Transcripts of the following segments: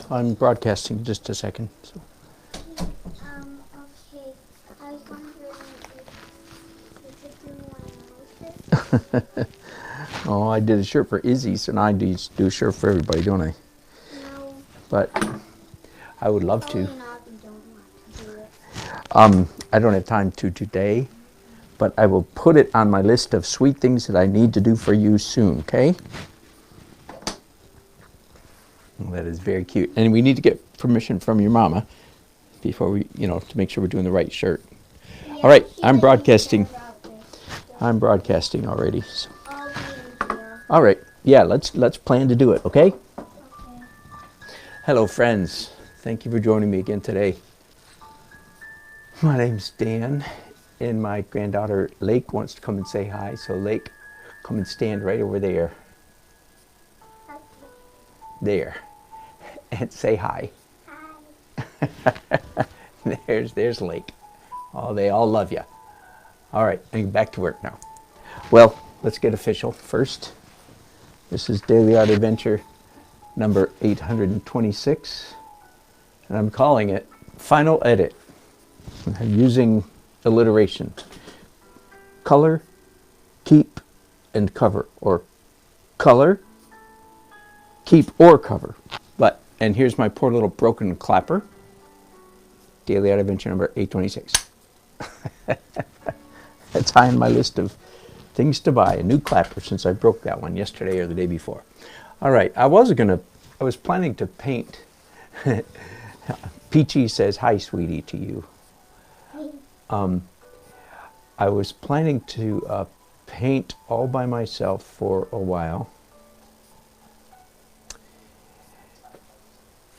I'm broadcasting just a second. So. Okay. I was wondering if you do one of those. Oh, I did a shirt for Izzy, so now I do a shirt for everybody, don't I? No. But I would love to. Probably not if you don't want to do it. I don't have time to today, but I will put it on my list of sweet things that I need to do for you soon, okay? Well, that is very cute. And we need to get permission from your mama before we, to make sure we're doing the right shirt. Yeah, All right, she I'm didn't broadcasting. care about this. I'm broadcasting already. So. I'll be in here. All right, yeah, let's plan to do it, okay? Okay. Hello, friends. Thank you for joining me again today. My name's Dan, and my granddaughter Lake wants to come and say hi. So Lake, come and stand right over there. Okay. There. And say hi. Hi. There's Lake. Oh, they all love you. All right, and back to work now. Well, let's get official first. This is Daily Art Adventure number 826, and I'm calling it Final Edit. I'm using alliteration. Color, keep, and cover, or color, keep, or cover. And here's my poor little broken clapper. Daily Art Adventure number 826. That's high on my list of things to buy. A new clapper since I broke that one yesterday or the day before. All right, I was planning to paint. Peachy says, hi, sweetie, to you. I was planning to paint all by myself for a while.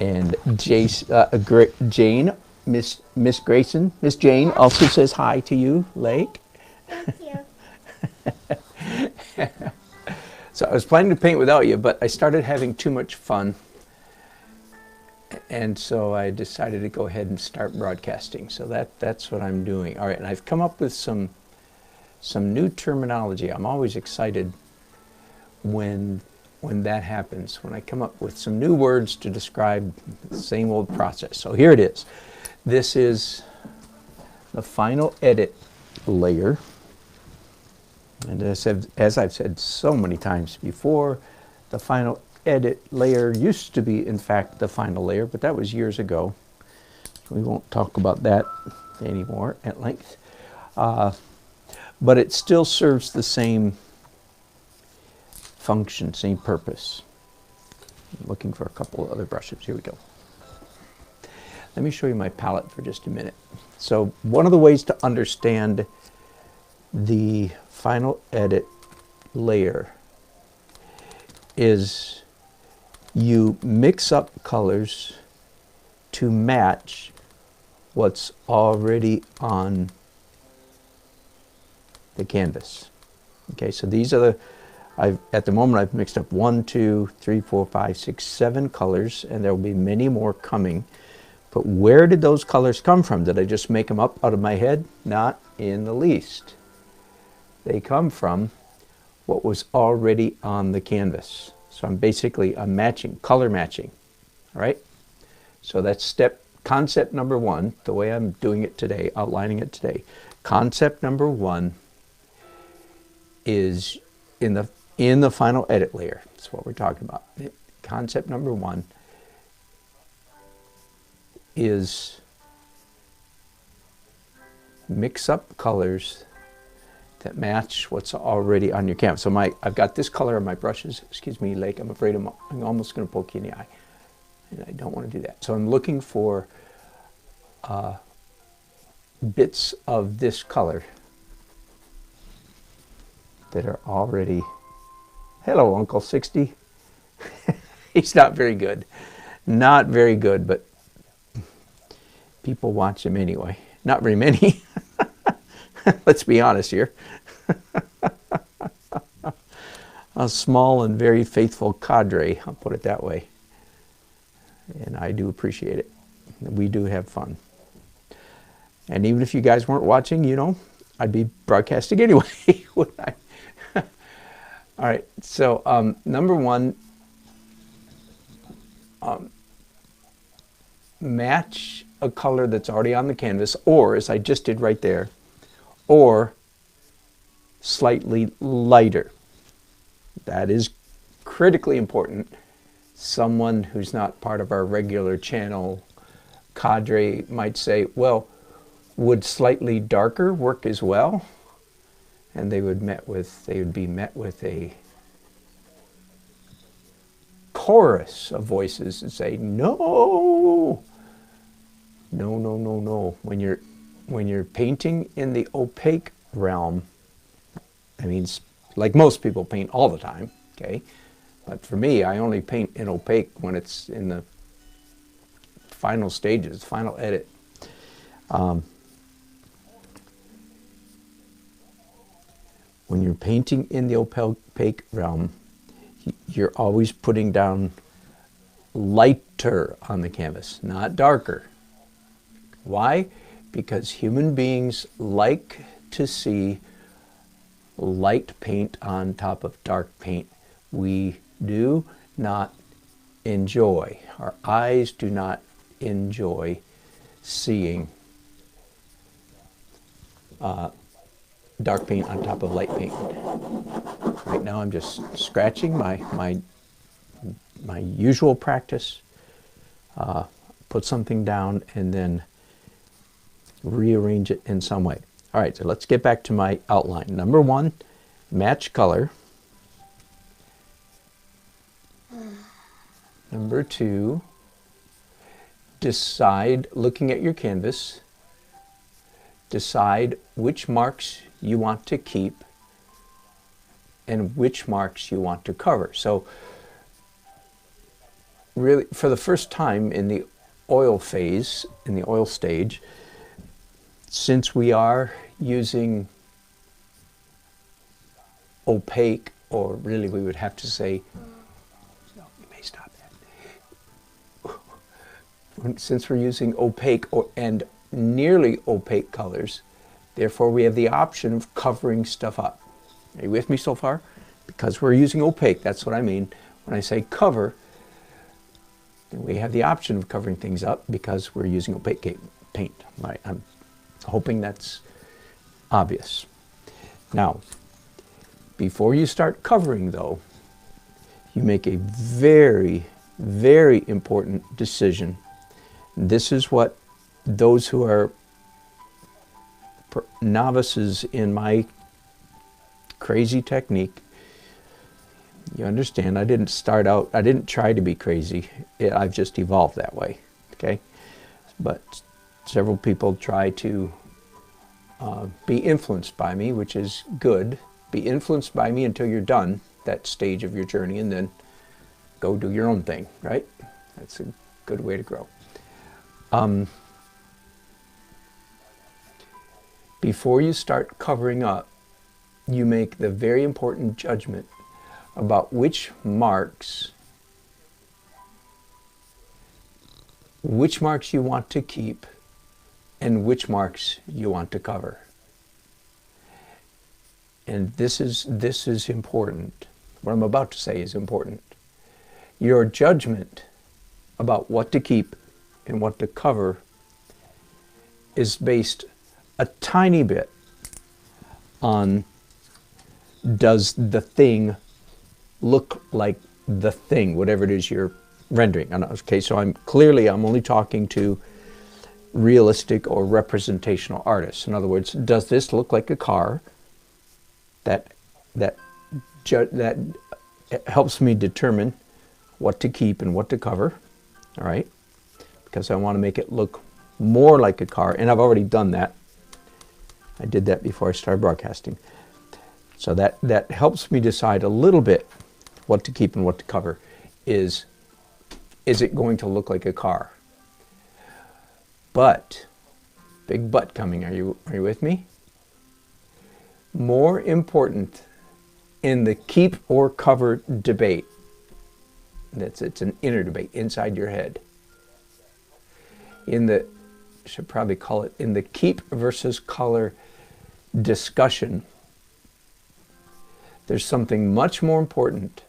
And Jane, Miss Grayson, Miss Jane also says hi to you, Lake. Thank you. So I was planning to paint without you, but I started having too much fun. And so I decided to go ahead and start broadcasting. So that's what I'm doing. All right, and I've come up with some new terminology. I'm always excited when that happens, when I come up with some new words to describe the same old process. So here it is. This is the final edit layer. And as I've said so many times before, the final edit layer used to be, in fact, the final layer, but that was years ago. We won't talk about that anymore at length. But it still serves the same function, same purpose. I'm looking for a couple of other brushes. Here we go. Let me show you my palette for just a minute. So one of the ways to understand the final edit layer is you mix up colors to match what's already on the canvas. Okay, so these are at the moment I've mixed up 1, 2, 3, 4, 5, 6, 7 colors, and there will be many more coming. But where did those colors come from? Did I just make them up out of my head? Not in the least. They come from what was already on the canvas. So I'm matching, color matching. All right? So that's concept number 1, the way I'm doing it today, outlining it today. Concept number 1 is in the final edit layer. That's what we're talking about. Concept number 1 is mix up colors that match what's already on your canvas. So I've got this color on my brushes. Excuse me, Lake, I'm afraid I'm almost going to poke you in the eye. And I don't want to do that. So I'm looking for bits of this color that are already... Hello, Uncle 60. He's not very good. Not very good, but people watch him anyway. Not very many. Let's be honest here. A small and very faithful cadre, I'll put it that way. And I do appreciate it. We do have fun. And even if you guys weren't watching, I'd be broadcasting anyway, wouldn't I? All right, so number 1, match a color that's already on the canvas, or as I just did right there, or slightly lighter. That is critically important. Someone who's not part of our regular channel cadre might say, well, would slightly darker work as well? And they would be met with a chorus of voices that say, no, no, no, no, no. When you're painting in the opaque realm, I mean, like most people paint all the time, okay? But for me, I only paint in opaque when it's in the final stages, final edit. When you're painting in the opaque realm, you're always putting down lighter on the canvas, not darker. Why? Because human beings like to see light paint on top of dark paint. We do not enjoy, our eyes do not enjoy seeing dark paint on top of light paint. Right now I'm just scratching my usual practice, put something down and then rearrange it in some way. All right, so let's get back to my outline. Number one, match color. Number two, decide, looking at your canvas, decide which marks you want to keep and which marks you want to cover. So really, for the first time in the oil phase, in the oil stage, since we are using opaque, or really we would have to say, no, you may stop that. Since we're using opaque and nearly opaque colors, therefore we have the option of covering stuff up. Are you with me so far? Because we're using opaque, that's what I mean. When I say cover, then we have the option of covering things up because we're using opaque paint. Right? I'm hoping that's obvious. Now, before you start covering though, you make a very, very important decision. This is what those who are novices in my crazy technique, you understand, I didn't start out, I didn't try to be crazy. I've just evolved that way, okay? But several people try to be influenced by me, which is good. Be influenced by me until you're done that stage of your journey, and then go do your own thing, right? That's a good way to grow. Before you start covering up, you make the very important judgment about which marks you want to keep and which marks you want to cover. And this is important. What I'm about to say is important. Your judgment about what to keep and what to cover is based a tiny bit on, does the thing look like the thing, whatever it is you're rendering. Okay, so I'm only talking to realistic or representational artists. In other words, does this look like a car? That helps me determine what to keep and what to cover, all right? Because I want to make it look more like a car, and I've already done that. I did that before I started broadcasting. So that helps me decide a little bit what to keep and what to cover. Is it going to look like a car? But, big but coming, are you with me? More important in the keep or cover debate, it's an inner debate inside your head. Should probably call it, in the keep versus color discussion, there's something much more important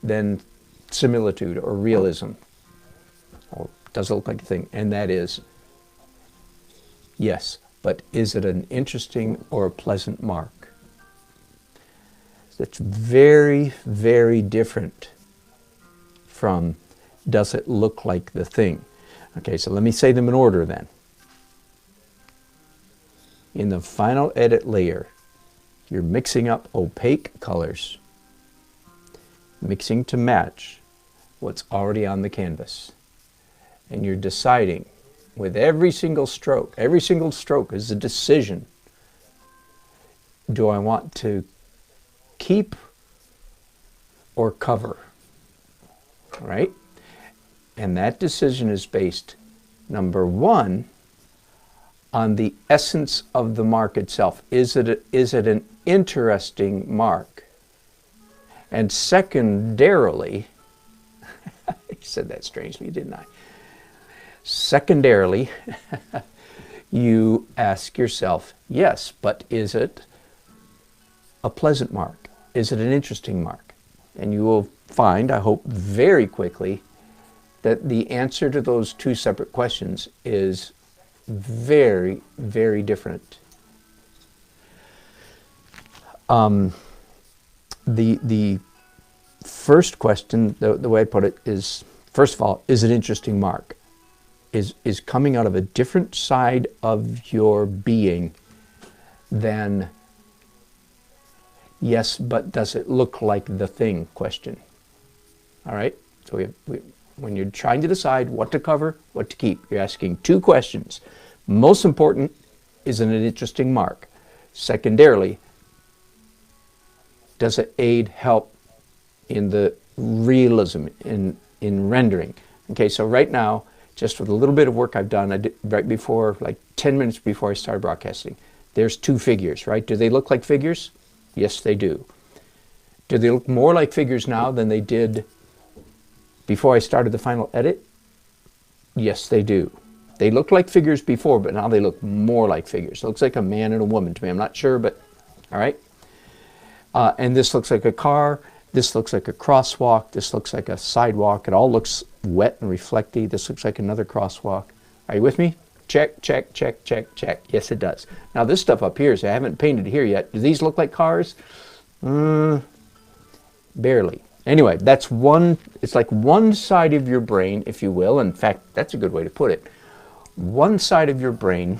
than similitude or realism or Does it look like a thing? And that is, yes, but is it an interesting or a pleasant mark? That's very, very different from, does it look like the thing? Okay, so let me say them in order then. In the final edit layer, you're mixing up opaque colors, mixing to match what's already on the canvas. And you're deciding with every single stroke is a decision. Do I want to keep or cover? Right? And that decision is based, number one, on the essence of the mark itself. Is it an interesting mark? And secondarily, I said that strangely, didn't I? Secondarily, you ask yourself, yes, but is it a pleasant mark? Is it an interesting mark? And you will find, I hope very quickly, that the answer to those two separate questions is very, very different. The first question, the way I put it is, first of all, is it an interesting mark? Is coming out of a different side of your being than, yes, but does it look like the thing question. All right? So when you're trying to decide what to cover, what to keep, you're asking two questions. Most important, is it an interesting mark? Secondarily, does it aid, help in the realism, in rendering? Okay, so right now, just with a little bit of work I've done, I did right before, like 10 minutes before I started broadcasting, there's two figures, right? Do they look like figures? Yes, they do. Do they look more like figures now than they did before I started the final edit? Yes, they do. They looked like figures before, but now they look more like figures. It looks like a man and a woman to me. I'm not sure, but all right. And this looks like a car. This looks like a crosswalk. This looks like a sidewalk. It all looks wet and reflecty. This looks like another crosswalk. Are you with me? Check, check, check, check, check. Yes, it does. Now this stuff up here, so I haven't painted here yet. Do these look like cars? Barely. Anyway, that's one, it's like one side of your brain, if you will. In fact, that's a good way to put it. One side of your brain,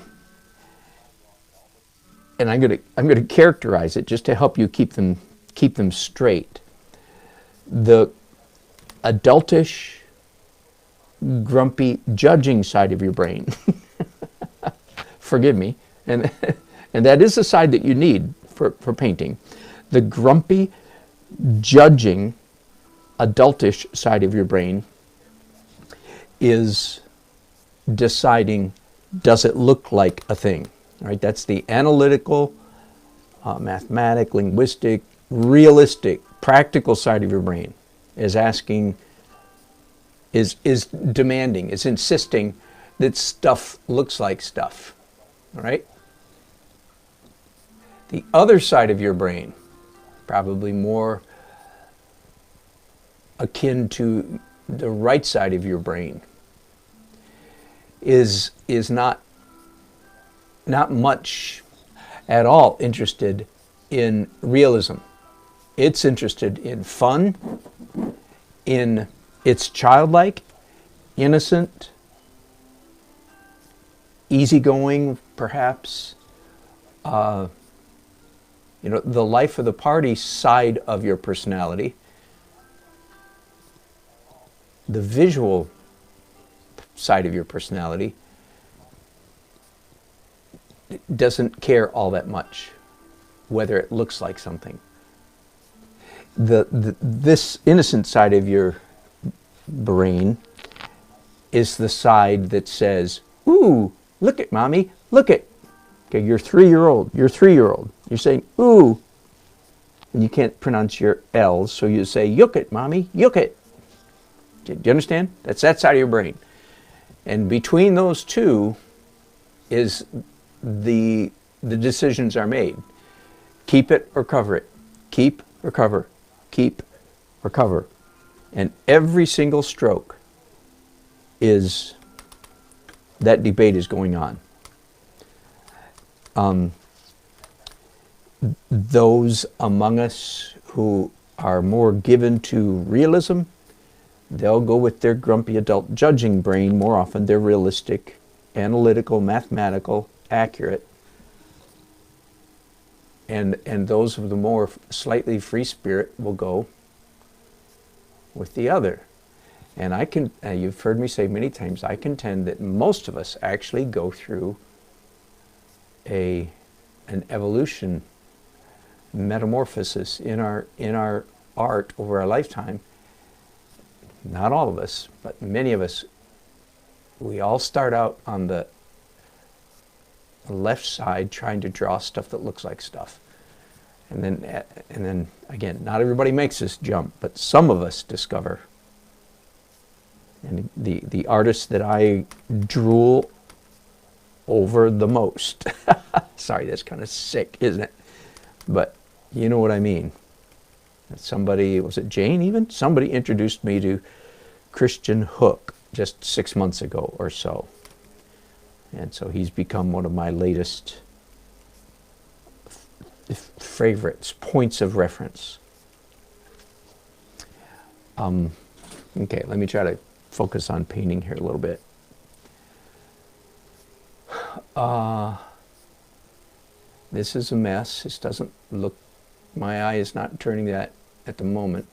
and I'm gonna characterize it just to help you keep them straight. The adultish, grumpy, judging side of your brain. Forgive me, and that is the side that you need for painting. The grumpy, judging, adultish side of your brain is deciding, does it look like a thing? Right? That's the analytical, mathematic, linguistic, realistic, practical side of your brain is asking, is demanding, is insisting that stuff looks like stuff. All right? The other side of your brain, probably more akin to the right side of your brain, is not much at all interested in realism. It's interested in fun, it's childlike, innocent, easygoing, perhaps. The life of the party side of your personality. The visual side of your personality doesn't care all that much whether it looks like something. This innocent side of your brain is the side that says, ooh, look it, mommy, look it. Okay, you're 3-year-old. You're saying, ooh, and you can't pronounce your L's, so you say, yuk it, mommy, yuk it. Do you understand? That's that side of your brain. And between those two is the decisions are made. Keep it or cover it. Keep or cover. Keep or cover. And every single stroke is that debate is going on. Those among us who are more given to realism, they'll go with their grumpy adult judging brain more often. They're realistic, analytical, mathematical, accurate. And those of the more slightly free spirit will go with the other. And I can, you've heard me say many times, I contend that most of us actually go through an evolution, metamorphosis in our art over our lifetime. Not all of us, but many of us, we all start out on the left side trying to draw stuff that looks like stuff. And then again, not everybody makes this jump, but some of us discover. And the artists that I drool over the most, sorry, that's kind of sick, isn't it? But you know what I mean. Somebody, was it Jane even? Somebody introduced me to Christian Hook just 6 months ago or so. And so he's become one of my latest favorites, points of reference. Okay, let me try to focus on painting here a little bit. This is a mess. This doesn't look, my eye is not turning that at the moment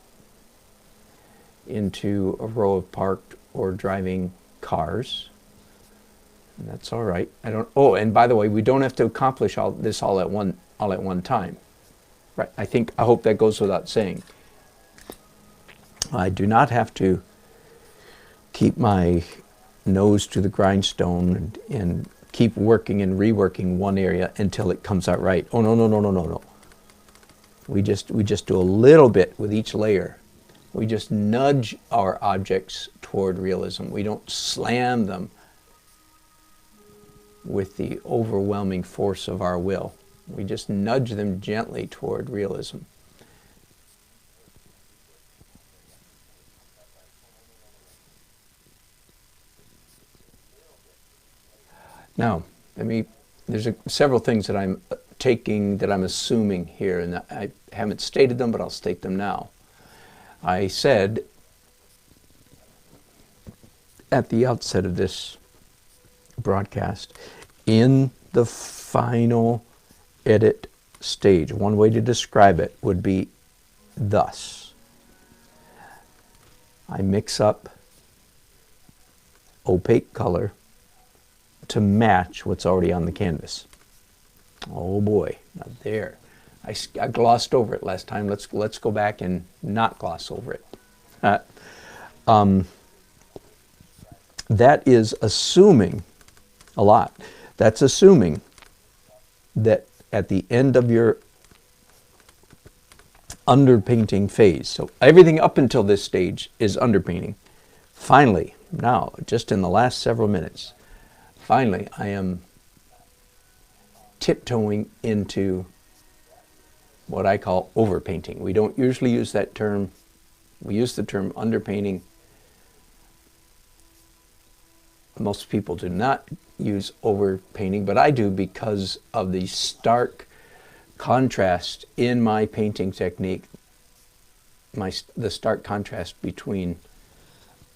into a row of parked or driving cars. And that's all right. I don't. Oh, and by the way, we don't have to accomplish all this all at one time. Right. I hope that goes without saying. I do not have to keep my nose to the grindstone and keep working and reworking one area until it comes out right. Oh, no. We just do a little bit with each layer. We just nudge our objects toward realism. We don't slam them with the overwhelming force of our will. We just nudge them gently toward realism. Now, there's several things that I'm taking, that I'm assuming here, and I haven't stated them, but I'll state them now. I said at the outset of this broadcast, in the final edit stage, one way to describe it would be thus. I mix up opaque color to match what's already on the canvas. Oh boy, not there. I glossed over it last time. Let's go back and not gloss over it. That is assuming a lot. That's assuming that at the end of your underpainting phase, so everything up until this stage is underpainting. Finally, now, just in the last several minutes, finally, I am tiptoeing into what I call overpainting. We don't usually use that term. We use the term underpainting. Most people do not use overpainting, but I do because of the stark contrast in my painting technique, the stark contrast between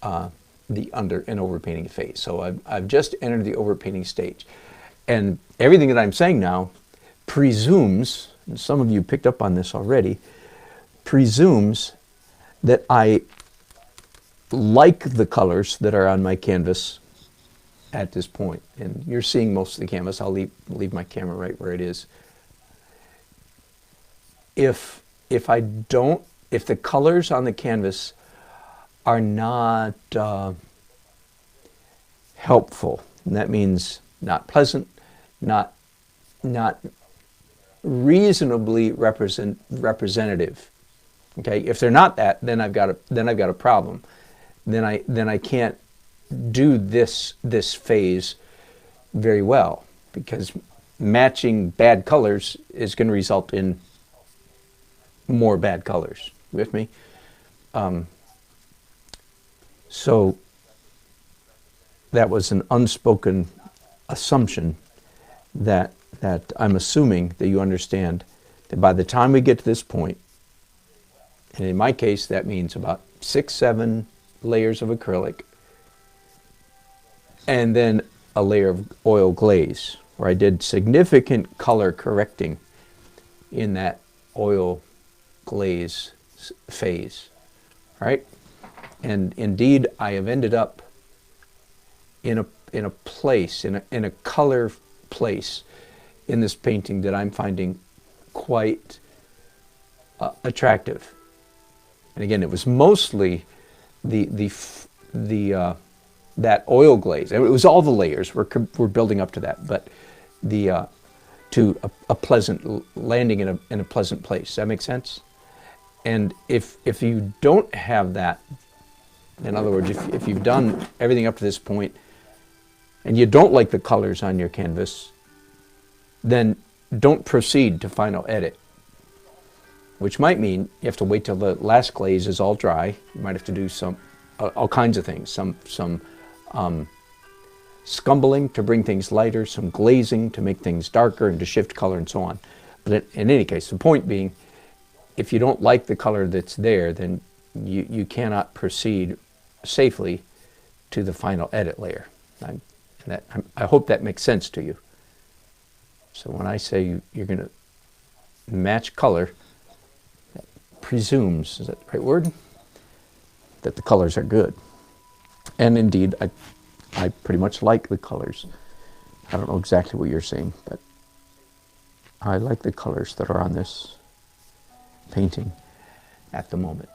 the under and overpainting phase. So I've just entered the overpainting stage. And everything that I'm saying now presumes, and some of you picked up on this already, presumes that I like the colors that are on my canvas at this point. And you're seeing most of the canvas. I'll leave my camera right where it is. If the colors on the canvas are not helpful, and that means not pleasant, not reasonably representative. Okay, if they're not that, then I've got a problem. Then I can't do this phase very well, because matching bad colors is going to result in more bad colors. You with me? So that was an unspoken assumption that I'm assuming that you understand that by the time we get to this point, and in my case that means about 6, 7 layers of acrylic, and then a layer of oil glaze, where I did significant color correcting in that oil glaze phase, right? And indeed, I have ended up in a place, in a color place in this painting that I'm finding quite attractive. And again, it was mostly that oil glaze. It was all the layers. We're building up to that, but to a pleasant landing in a pleasant place. Does that make sense? And if you don't have that, in other words, if you've done everything up to this point and you don't like the colors on your canvas, then don't proceed to final edit, which might mean you have to wait till the last glaze is all dry. You might have to do all kinds of things, some scumbling to bring things lighter, some glazing to make things darker and to shift color and so on. But in any case, the point being, if you don't like the color that's there, then you cannot proceed safely to the final edit layer. I hope that makes sense to you. So when I say you're going to match color, that presumes, is that the right word? That the colors are good. And indeed, I pretty much like the colors. I don't know exactly what you're saying, but I like the colors that are on this painting at the moment.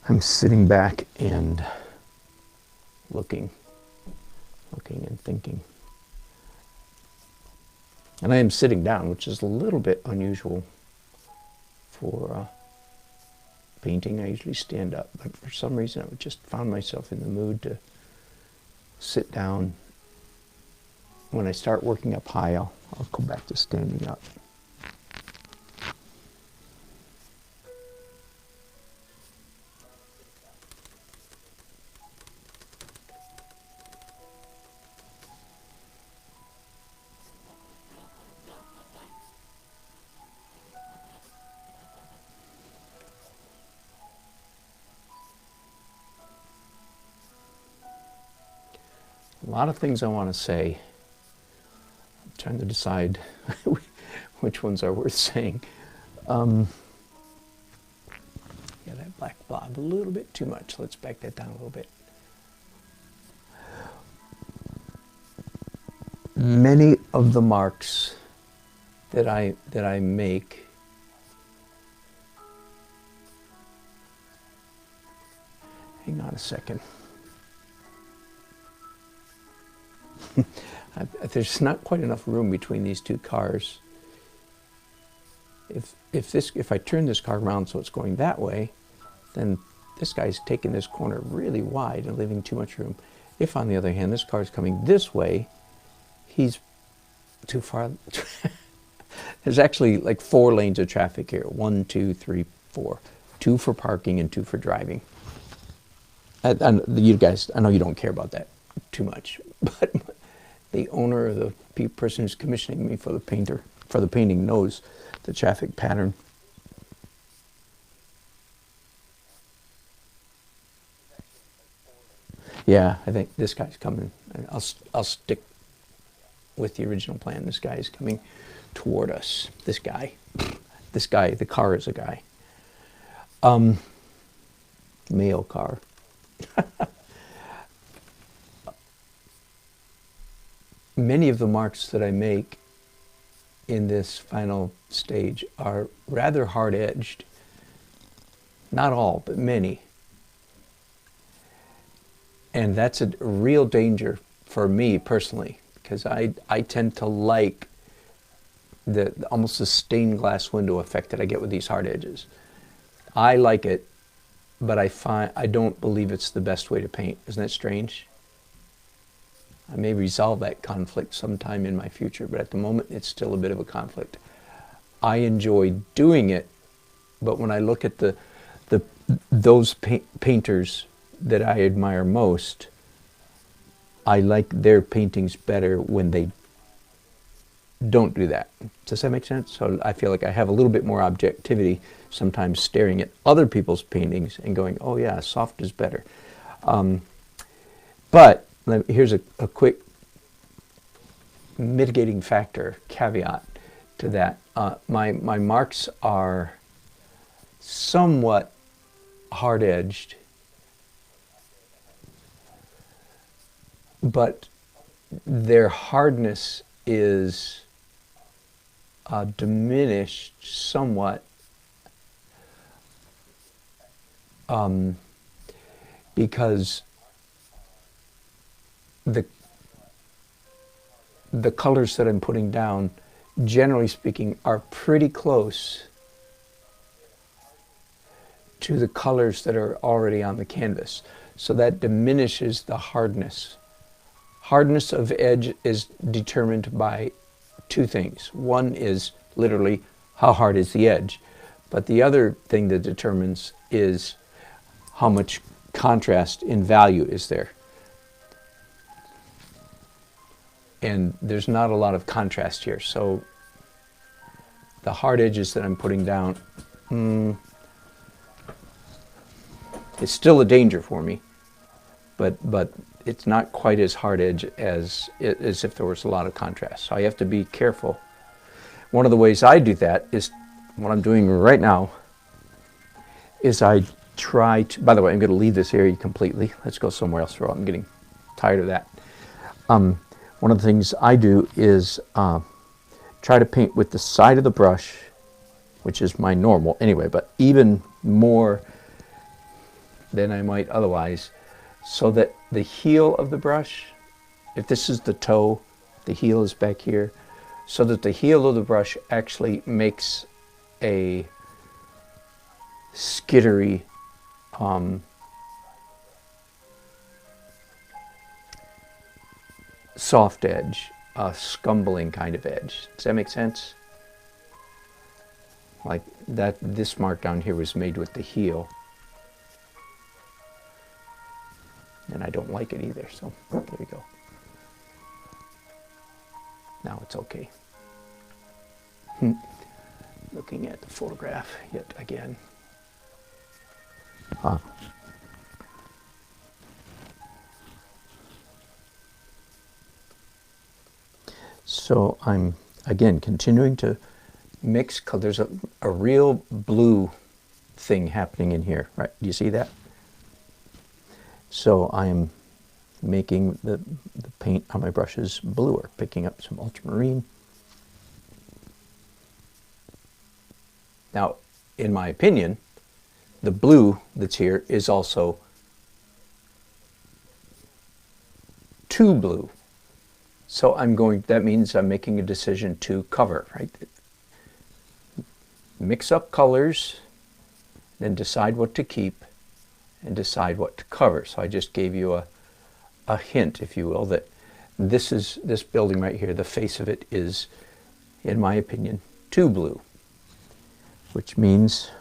I'm sitting back and looking and thinking. And I am sitting down, which is a little bit unusual for painting. I usually stand up, but for some reason I just found myself in the mood to sit down. When I start working up high, I'll go back to standing up. A lot of things I want to say. I'm trying to decide which ones are worth saying. Yeah, that black blob a little bit too much. Let's back that down a little bit. Many of the marks that I make hang on a second. There's not quite enough room between these two cars. If I turn this car around so it's going that way, then this guy's taking this corner really wide and leaving too much room. If, on the other hand, this car is coming this way, he's too far. There's actually like 4 lanes of traffic here. 1, 2, 3, 4. 2 for parking and 2 for driving. And you guys, I know you don't care about that too much, but the owner or the person who's commissioning me for the painting knows the traffic pattern. Yeah, I think this guy's coming. I'll stick with the original plan. This guy is coming toward us. This guy, the car is a guy. Male car. Many of the marks that I make in this final stage are rather hard-edged. Not all, but many. And that's a real danger for me personally, because I tend to like almost the stained glass window effect that I get with these hard edges. I like it but I don't believe it's the best way to paint. Isn't that strange? I may resolve that conflict sometime in my future, but at the moment it's still a bit of a conflict. I enjoy doing it, but when I look at those painters that I admire most, I like their paintings better when they don't do that. Does that make sense? So I feel like I have a little bit more objectivity sometimes staring at other people's paintings and going, oh yeah, soft is better. But here's a quick mitigating factor, caveat to that. My marks are somewhat hard-edged, but their hardness is diminished somewhat because the colors that I'm putting down, generally speaking, are pretty close to the colors that are already on the canvas. So that diminishes the hardness. Hardness of edge is determined by two things. One is literally how hard is the edge, but the other thing that determines is how much contrast in value is there. And there's not a lot of contrast here, so the hard edges that I'm putting down, it's still a danger for me, but it's not quite as hard edge as if there was a lot of contrast. So I have to be careful. One of the ways I do that is, what I'm doing right now, is I try to, by the way, I'm going to leave this area completely. Let's go somewhere else, I'm getting tired of that. One of the things I do is try to paint with the side of the brush, which is my normal anyway, but even more than I might otherwise, so that the heel of the brush, if this is the toe, the heel is back here, so that the heel of the brush actually makes a skittery soft edge, a scumbling kind of edge. Does that make sense? Like that, this mark down here was made with the heel. And I don't like it either, so there we go. Now it's okay. Looking at the photograph yet again. So I'm, again, continuing to mix, because there's a real blue thing happening in here, right? Do you see that? So I am making the paint on my brushes bluer, picking up some ultramarine. Now, in my opinion, the blue that's here is also too blue. So that means I'm making a decision to cover, right? Mix up colors, then decide what to keep, and decide what to cover. So I just gave you a hint, if you will, that this building right here, the face of it is, in my opinion, too blue, which means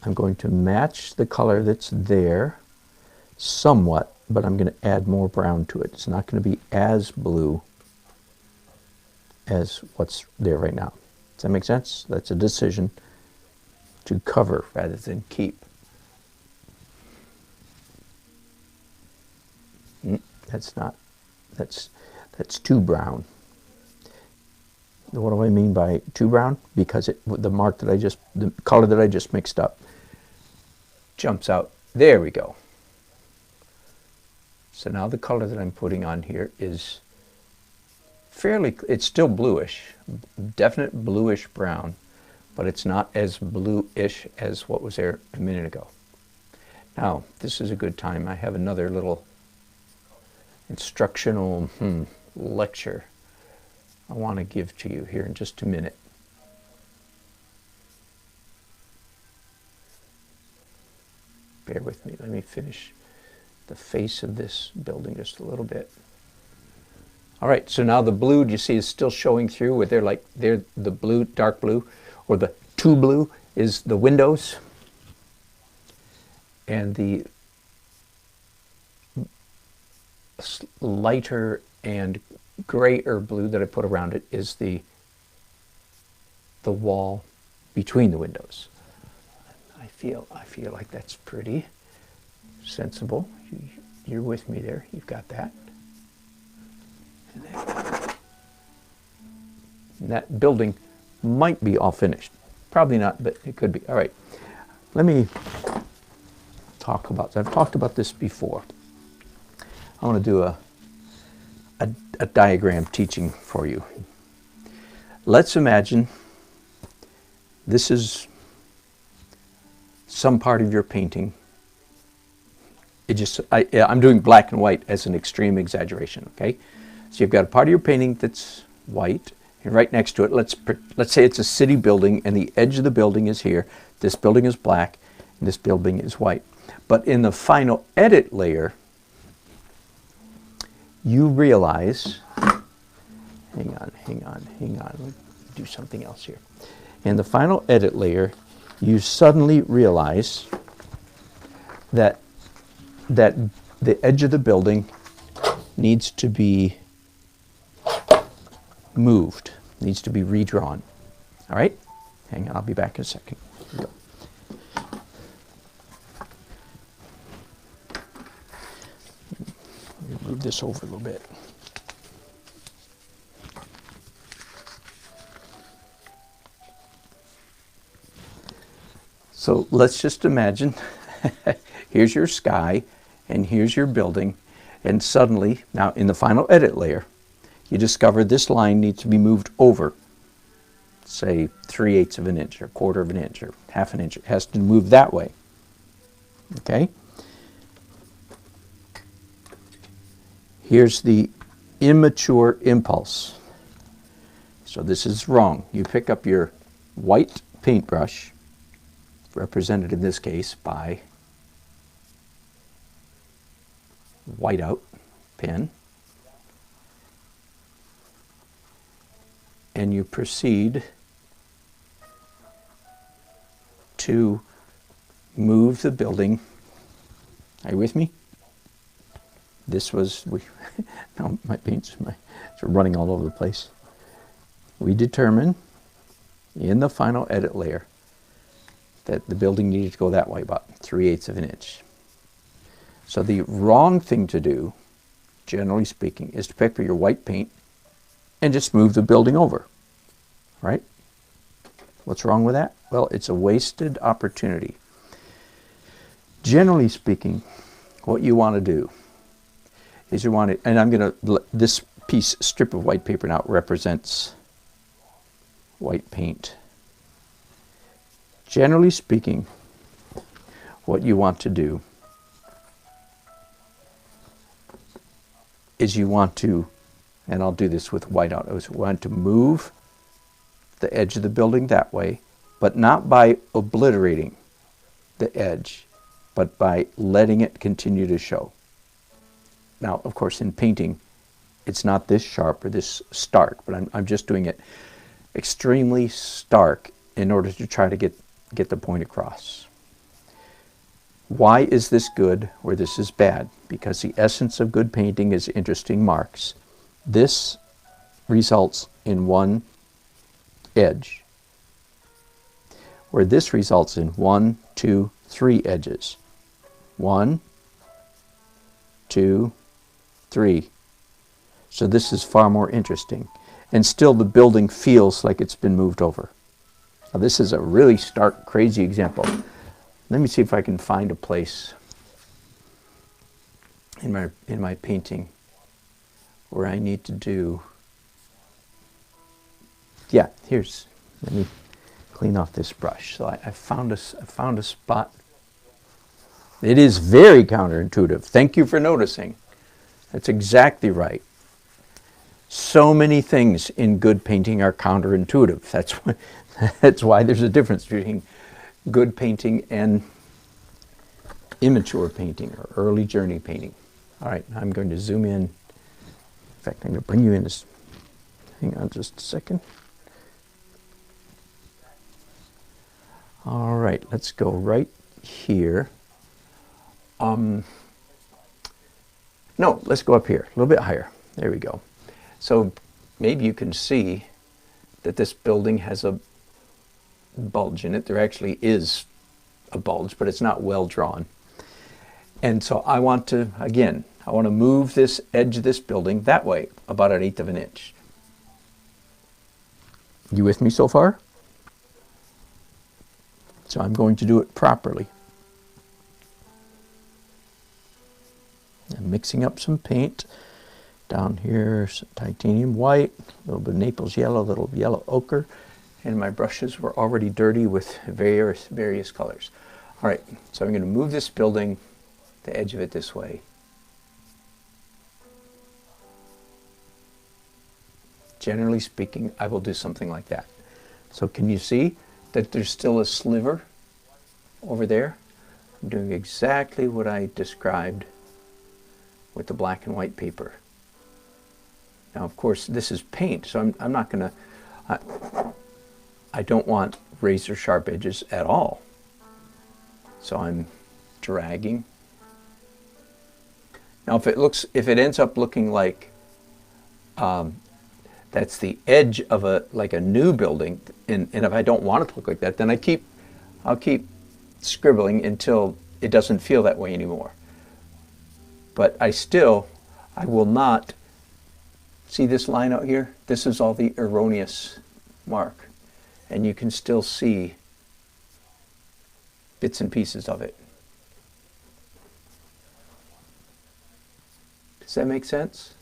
I'm going to match the color that's there somewhat, but I'm going to add more brown to it. It's not going to be as blue as what's there right now. Does that make sense? That's a decision to cover rather than keep. That's too brown. What do I mean by too brown? Because the color that I just mixed up jumps out. There we go. So now the color that I'm putting on here is it's still bluish, definite bluish brown, but it's not as bluish as what was there a minute ago. Now, this is a good time. I have another little instructional lecture I want to give to you here in just a minute. bear with me. Let me finish the face of this building just a little bit. All right, so now the blue, do you see, is still showing through where they're the blue, dark blue, or the two blue is the windows. And the lighter and grayer blue that I put around it is the wall between the windows. I feel like that's pretty sensible. You're with me there. You've got that. And that building might be all finished. Probably not, but it could be. All right. Let me talk about, I've talked about this before. I want to do a diagram teaching for you. Let's imagine this is some part of your painting. I'm doing black and white as an extreme exaggeration, okay? So you've got a part of your painting that's white, and right next to it, let's say it's a city building, and the edge of the building is here. This building is black, and this building is white. But in the final edit layer, you realize, hang on, let me do something else here. In the final edit layer, you suddenly realize that the edge of the building needs to be moved, needs to be redrawn. All right? Hang on, I'll be back in a second. Here we go. Let me move this over a little bit. So let's just imagine, here's your sky, and here's your building, and suddenly, now in the final edit layer, you discover this line needs to be moved over, say 3/8 of an inch, or 1/4 of an inch, or 1/2 an inch. It has to move that way. Okay? Here's the immature impulse. So this is wrong. You pick up your white paintbrush, represented in this case by whiteout pen, and you proceed to move the building. Are you with me? This was, now my paint's running all over the place. We determined in the final edit layer that the building needed to go that way, about 3/8 of an inch. So the wrong thing to do, generally speaking, is to pick up your white paint and just move the building over, right? What's wrong with that? Well, it's a wasted opportunity. Generally speaking, what you want to do is you want to, and I'm going to, this strip of white paper now represents white paint. Generally speaking, what you want to do is you want to, and I'll do this with whiteout, I want to move the edge of the building that way, but not by obliterating the edge, but by letting it continue to show. Now, of course, in painting, it's not this sharp or this stark, but I'm just doing it extremely stark in order to try to get the point across. Why is this good or this is bad? Because the essence of good painting is interesting marks. This results in one edge, where this results in 1, 2, 3 edges. 1, 2, 3. So this is far more interesting. And still the building feels like it's been moved over. Now this is a really stark, crazy example. Let me see if I can find a place in my painting where I need to do, yeah, let me clean off this brush. So I found a spot. It is very counterintuitive. Thank you for noticing. That's exactly right. So many things in good painting are counterintuitive. That's why there's a difference between good painting and immature painting or early journey painting. All right, I'm going to zoom in. In fact, I'm going to bring you in this. Hang on just a second. All right, let's go right here. No, let's go up here, a little bit higher. There we go. So maybe you can see that this building has a bulge in it. There actually is a bulge, but it's not well drawn. And so I want to, again, I want to move this edge of this building that way, about 1/8 of an inch. You with me so far? So I'm going to do it properly. I'm mixing up some paint. Down here, some titanium white, a little bit of Naples yellow, a little yellow ochre, and my brushes were already dirty with various colors. All right, so I'm going to move this building, the edge of it this way. Generally speaking, I will do something like that. So can you see that there's still a sliver over there? I'm doing exactly what I described with the black and white paper. Now, of course, this is paint, so I'm not going to, I don't want razor sharp edges at all. So I'm dragging. Now, if it ends up looking like that's the edge of like a new building, and if I don't want it to look like that, then I'll keep scribbling until it doesn't feel that way anymore. But I will not, see this line out here? This is all the erroneous mark. And you can still see bits and pieces of it. Does that make sense?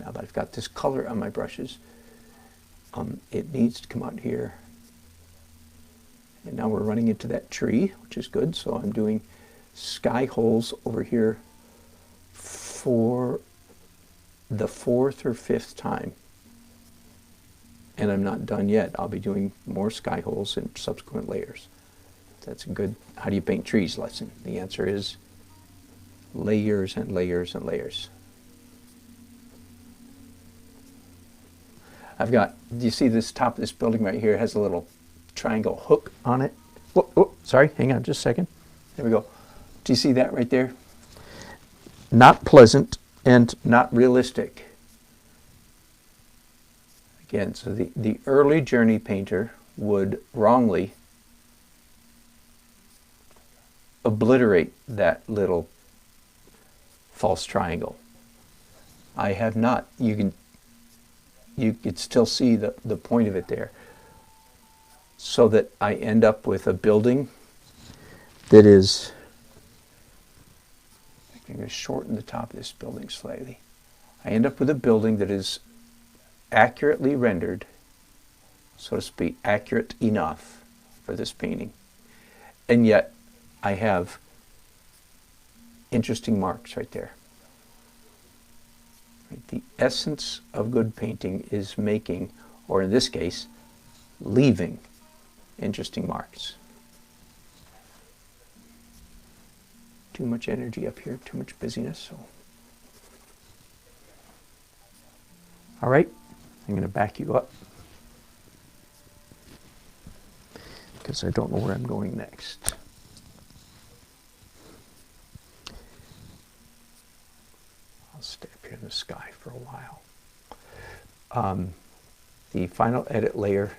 Now that I've got this color on my brushes, it needs to come out here. And now we're running into that tree, which is good. So I'm doing sky holes over here for the 4th or 5th time. And I'm not done yet. I'll be doing more sky holes in subsequent layers. That's a good how do you paint trees lesson. The answer is layers and layers and layers. I've got, do you see this top of this building right here? It has a little triangle hook on it. Whoa, sorry, hang on just a second. There we go. Do you see that right there? Not pleasant and not realistic. Again, so the early journey painter would wrongly obliterate that little false triangle. I have not. You could still see the point of it there. So that I end up with a building that is, I'm going to shorten the top of this building slightly. I end up with a building that is accurately rendered, so to speak, accurate enough for this painting. And yet I have interesting marks right there. The essence of good painting is making, or in this case, leaving interesting marks. Too much energy up here, too much busyness. So, all right, I'm going to back you up because I don't know where I'm going next. I'll stay up here in the sky for a while. The final edit layer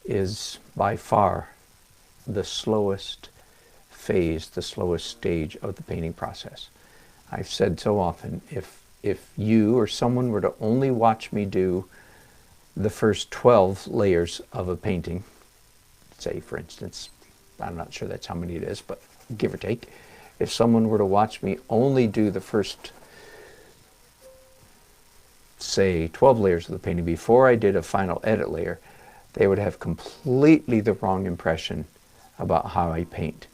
is by far the slowest phase, the slowest stage of the painting process. I've said so often, if you or someone were to only watch me do the first 12 layers of a painting, say for instance, I'm not sure that's how many it is, but give or take, if someone were to watch me only do the first, say 12 layers of the painting before I did a final edit layer, they would have completely the wrong impression about how I paint.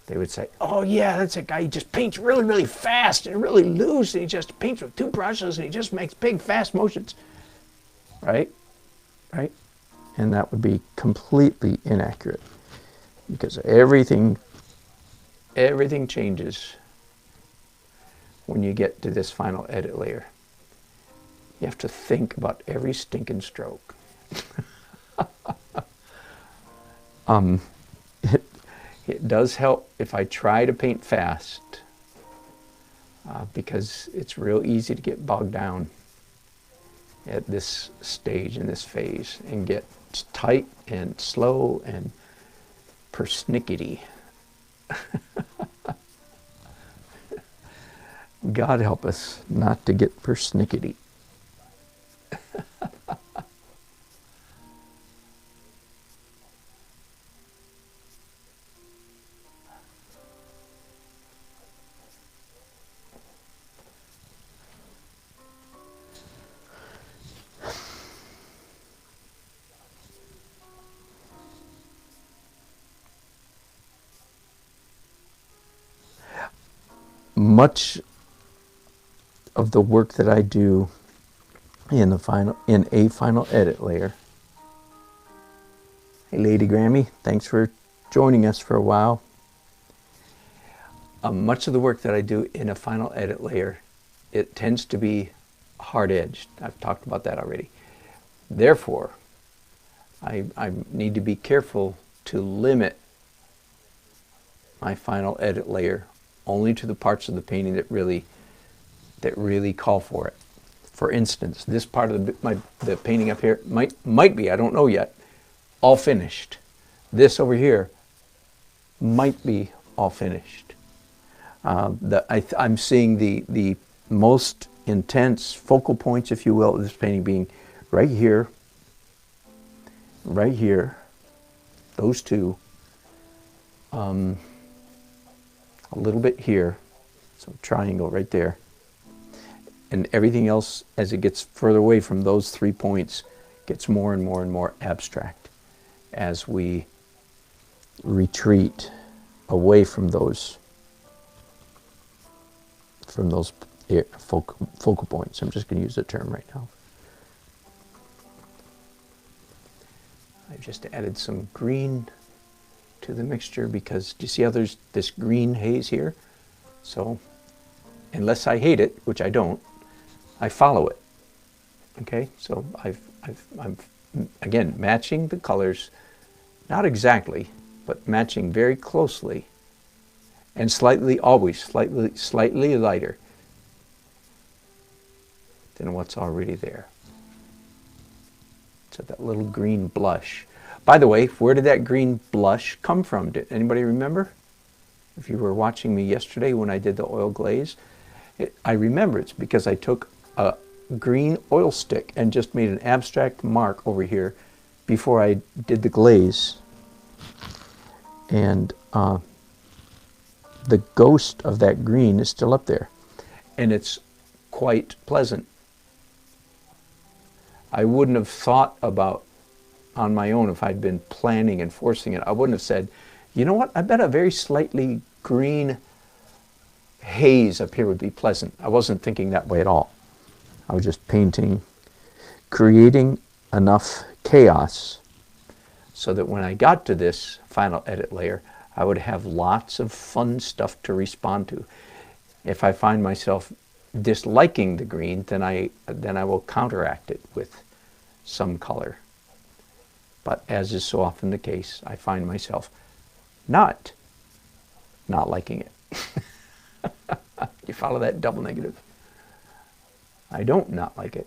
They would say, oh yeah, that's a guy, he just paints really, really fast and really loose, and he just paints with 2 brushes and he just makes big, fast motions. Right? Right? And that would be completely inaccurate. because everything changes when you get to this final edit layer. You have to think about every stinking stroke. It does help if I try to paint fast, because it's real easy to get bogged down at this stage in this phase and get tight and slow and persnickety. God help us not to get persnickety. Much of the work that I do in a final edit layer. Hey, Lady Grammy, thanks for joining us for a while. Much of the work that I do in a final edit layer, it tends to be hard-edged. I've talked about that already. Therefore, I need to be careful to limit my final edit layer only to the parts of the painting that really call for it. For instance, this part of the painting up here might be, I don't know yet, all finished. This over here might be all finished. I'm seeing the most intense focal points, if you will, of this painting being right here, those two, a little bit here, so triangle right there, and everything else as it gets further away from those 3 points gets more and more and more abstract as we retreat away from those focal points. I'm just going to use the term right now. I've just added some green to the mixture because do you see how there's this green haze here? So unless I hate it, which I don't, I follow it. Okay, so I'm again matching the colors, not exactly, but matching very closely, and always slightly lighter than what's already there. So that little green blush. By the way, where did that green blush come from? Did anybody remember? If you were watching me yesterday when I did the oil glaze, I remember it's because I took a green oil stick and just made an abstract mark over here before I did the glaze. And the ghost of that green is still up there. And it's quite pleasant. I wouldn't have thought about on my own if I'd been planning and forcing it. I wouldn't have said, you know what, I bet a very slightly green haze up here would be pleasant. I wasn't thinking that way at all. I was just painting, creating enough chaos so that when I got to this final edit layer, I would have lots of fun stuff to respond to. If I find myself disliking the green, then I will counteract it with some color. But as is so often the case, I find myself not liking it. You follow that double negative? I don't not like it.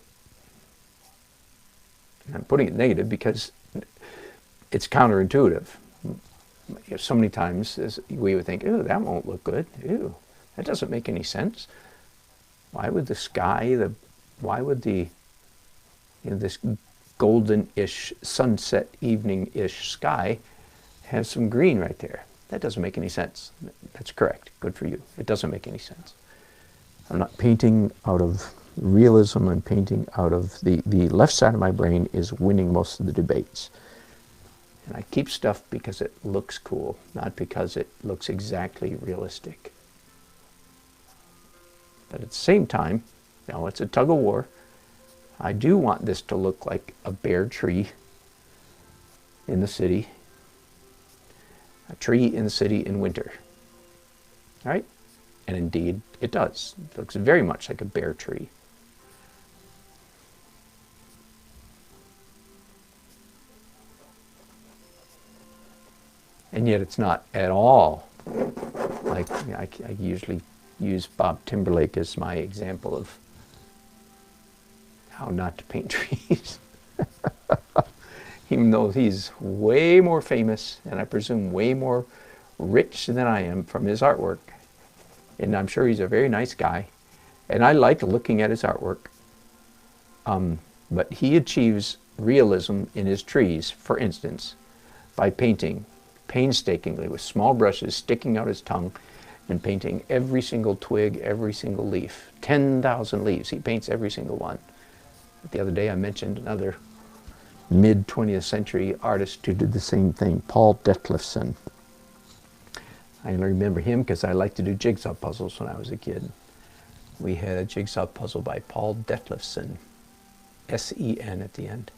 And I'm putting it negative because it's counterintuitive. So many times we would think, "Ew, that won't look good. Ew, that doesn't make any sense. Why would the sky, why would this golden-ish, sunset evening-ish sky have some green right there? That doesn't make any sense." That's correct. Good for you. It doesn't make any sense. I'm not painting out of realism. I'm painting out of the left side of my brain is winning most of the debates. And I keep stuff because it looks cool, not because it looks exactly realistic. But at the same time, it's a tug of war. I do want this to look like a bare tree in the city. a tree in the city in winter. All right? And indeed, it does. It looks very much like a bare tree. And yet it's not at all like, I usually use Bob Timberlake as my example of how not to paint trees. Even though he's way more famous, and I presume way more rich than I am from his artwork. And I'm sure he's a very nice guy. And I like looking at his artwork. But he achieves realism in his trees, for instance, by painting painstakingly with small brushes, sticking out his tongue, and painting every single twig, every single leaf. 10,000 leaves. He paints every single one. The other day I mentioned another mid-20th century artist who did the same thing, Paul Detlefsen. I remember him because I liked to do jigsaw puzzles when I was a kid. We had a jigsaw puzzle by Paul Detlefsen, S-E-N at the end.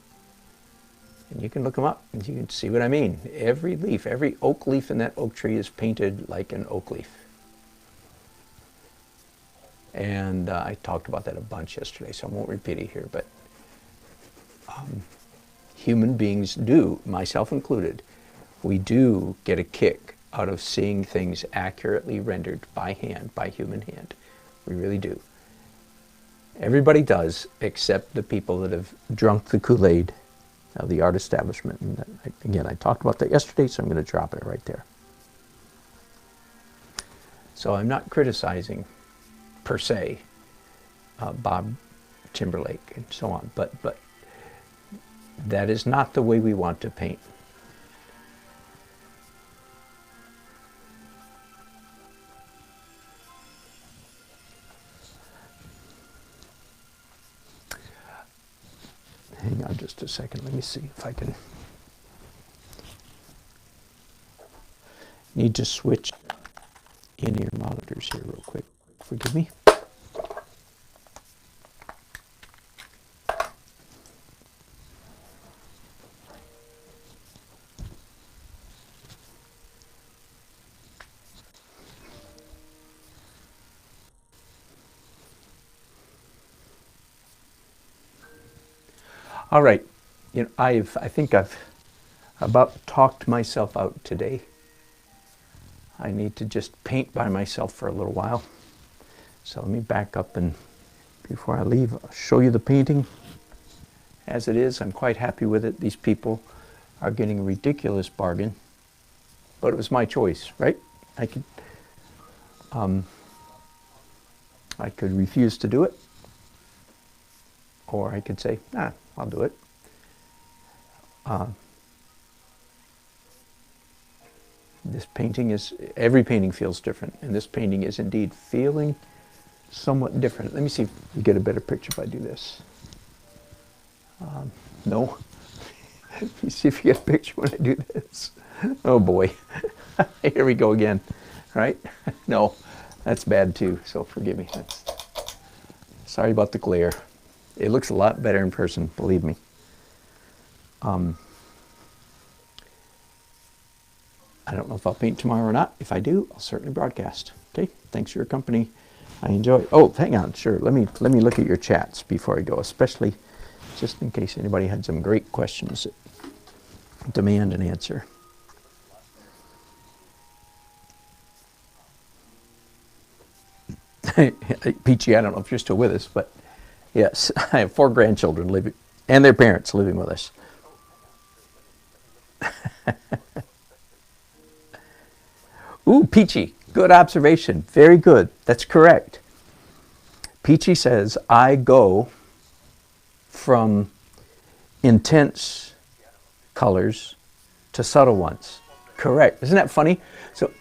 And you can look them up and you can see what I mean. Every leaf, every oak leaf in that oak tree is painted like an oak leaf. And I talked about that a bunch yesterday, so I won't repeat it here, but human beings do, myself included, we do get a kick out of seeing things accurately rendered by hand, by human hand. We really do. Everybody does, except the people that have drunk the Kool-Aid of the art establishment. And again, I talked about that yesterday, so I'm going to drop it right there. So I'm not criticizing, per se, Bob Timberlake and so on, but that is not the way we want to paint. Hang on just a second. Let me see if I can. Need to switch in-ear monitors here real quick. Forgive me. All right, you know, I think I've about talked myself out today. I need to just paint by myself for a little while. So let me back up, and before I leave, I'll show you the painting as it is. I'm quite happy with it. These people are getting a ridiculous bargain, but it was my choice, right? I could refuse to do it, or I could say, nah, I'll do it. This painting is, every painting feels different, and this painting is indeed feeling somewhat different. Let me see if you get a better picture if I do this. No. Let me see if you get a picture when I do this. Oh boy. Here we go again, right? No, that's bad too, so forgive me. Sorry about the glare. It looks a lot better in person, believe me. I don't know if I'll paint tomorrow or not. If I do, I'll certainly broadcast. Okay, thanks for your company. I enjoy. Oh, hang on, sure. Let me look at your chats before I go, especially just in case anybody had some great questions that demand an answer. Peachy, I don't know if you're still with us, but yes, I have 4 grandchildren living, and their parents living with us. Ooh, Peachy, good observation. Very good. That's correct. Peachy says, I go from intense colors to subtle ones. Correct. Isn't that funny? So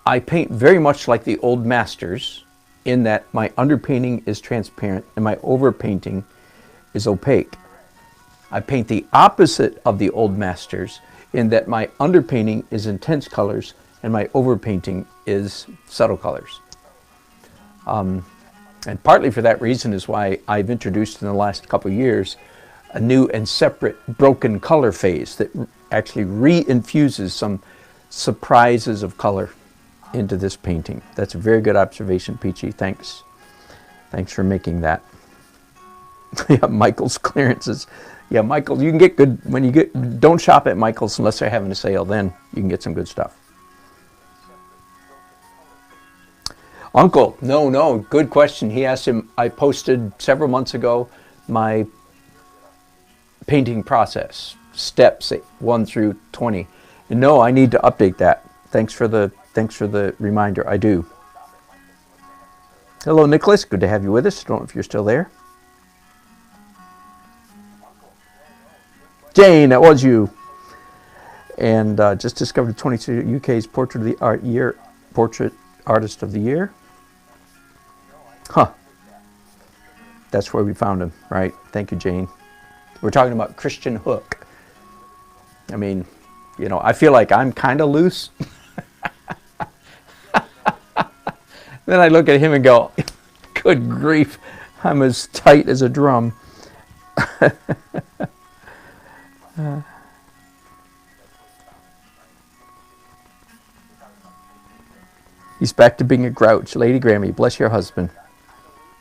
I paint very much like the old masters in that my underpainting is transparent and my overpainting is opaque. I paint the opposite of the old masters in that my underpainting is intense colors and my overpainting is subtle colors. And partly for that reason is why I've introduced in the last couple of years a new and separate broken color phase that actually re-infuses some surprises of color into this painting. That's a very good observation, Peachy. Thanks. Thanks for making that. Yeah, Michael's clearances. Yeah, Michael, you can get good when you get. Don't shop at Michael's unless they're having a sale. Then you can get some good stuff. Uncle, no, good question. He asked him. I posted several months ago my painting process steps 1 through 20. And no, I need to update that. Thanks for the reminder. I do. Hello, Nicholas. Good to have you with us. Don't know if you're still there. Jane, that was you. And just discovered 22 UK's Portrait Artist of the Year. Huh. That's where we found him, right? Thank you, Jane. We're talking about Christian Hook. I mean, you know, I feel like I'm kind of loose. Then I look at him and go, good grief, I'm as tight as a drum. He's back to being a grouch. Lady Grammy, bless your husband.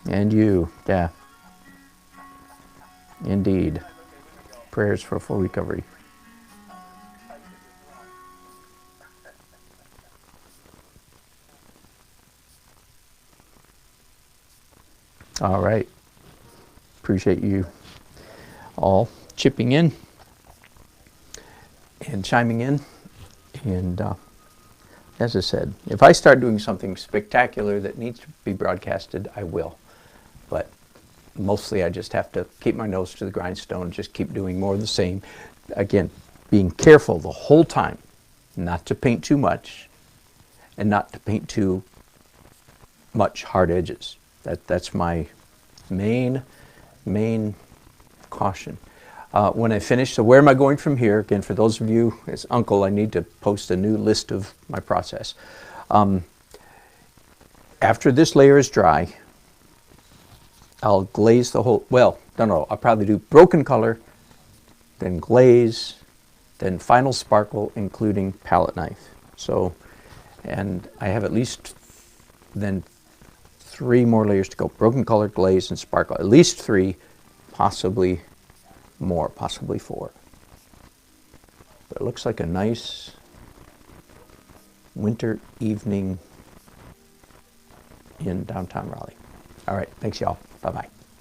And you, yeah. Indeed. Prayers for full recovery. All right. Appreciate you all chipping in and chiming in. And as I said, if I start doing something spectacular that needs to be broadcasted, I will. But mostly I just have to keep my nose to the grindstone, just keep doing more of the same. Again, being careful the whole time not to paint too much and not to paint too much hard edges. That's my main caution. When I finish, so where am I going from here? Again, for those of you, as Uncle, I need to post a new list of my process. After this layer is dry, I'll glaze the whole, well, no, I'll probably do broken color, then glaze, then final sparkle, including palette knife. So, and I have at least then 3 more layers to go. Broken color, glaze, and sparkle. At least 3, possibly more, possibly 4. But it looks like a nice winter evening in downtown Raleigh. All right, thanks y'all. Bye-bye.